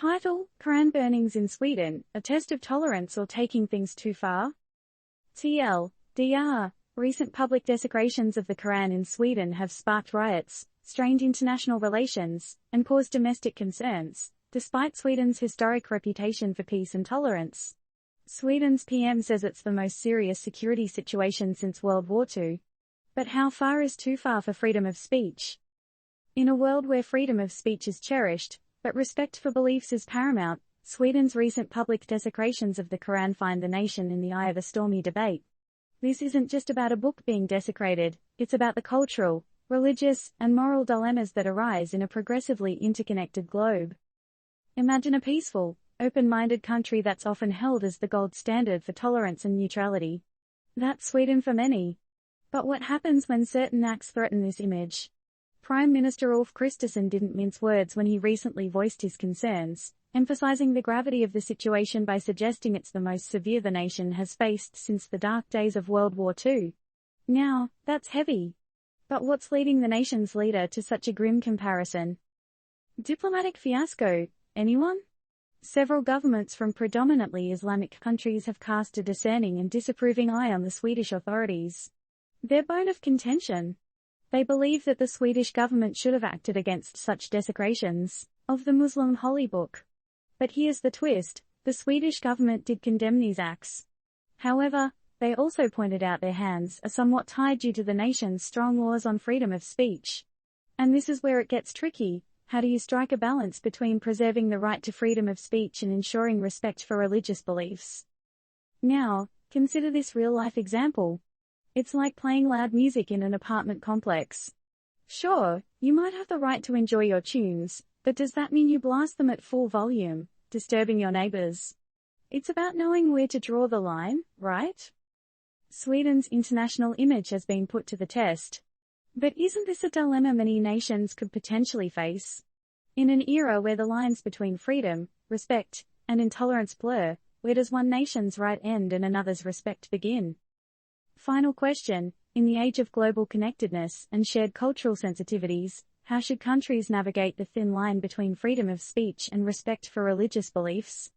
Title: Quran burnings in Sweden, a test of tolerance or taking things too far? TLDR: Recent public desecrations of the Quran in Sweden have sparked riots, strained international relations, and caused domestic concerns, despite Sweden's historic reputation for peace and tolerance. Sweden's PM says it's the most serious security situation since World War II. But how far is too far for freedom of speech? In a world where freedom of speech is cherished, but respect for beliefs is paramount, Sweden's recent public desecrations of the Quran find the nation in the eye of a stormy debate. This isn't just about a book being desecrated, it's about the cultural, religious, and moral dilemmas that arise in a progressively interconnected globe. Imagine a peaceful, open-minded country that's often held as the gold standard for tolerance and neutrality. That's Sweden for many. But what happens when certain acts threaten this image? Prime Minister Ulf Kristersson didn't mince words when he recently voiced his concerns, emphasizing the gravity of the situation by suggesting it's the most severe the nation has faced since the dark days of World War II. Now, that's heavy. But what's leading the nation's leader to such a grim comparison? Diplomatic fiasco, anyone? Several governments from predominantly Islamic countries have cast a discerning and disapproving eye on the Swedish authorities. Their bone of contention: they believe that the Swedish government should have acted against such desecrations of the Muslim holy book. But here's the twist: the Swedish government did condemn these acts. However, they also pointed out their hands are somewhat tied due to the nation's strong laws on freedom of speech. And this is where it gets tricky. How do you strike a balance between preserving the right to freedom of speech and ensuring respect for religious beliefs? Now, consider this real-life example. It's like playing loud music in an apartment complex. Sure, you might have the right to enjoy your tunes, but does that mean you blast them at full volume, disturbing your neighbors? It's about knowing where to draw the line, right? Sweden's international image has been put to the test. But isn't this a dilemma many nations could potentially face? In an era where the lines between freedom, respect, and intolerance blur, where does one nation's right end and another's respect begin? Final question: in the age of global connectedness and shared cultural sensitivities, how should countries navigate the thin line between freedom of speech and respect for religious beliefs?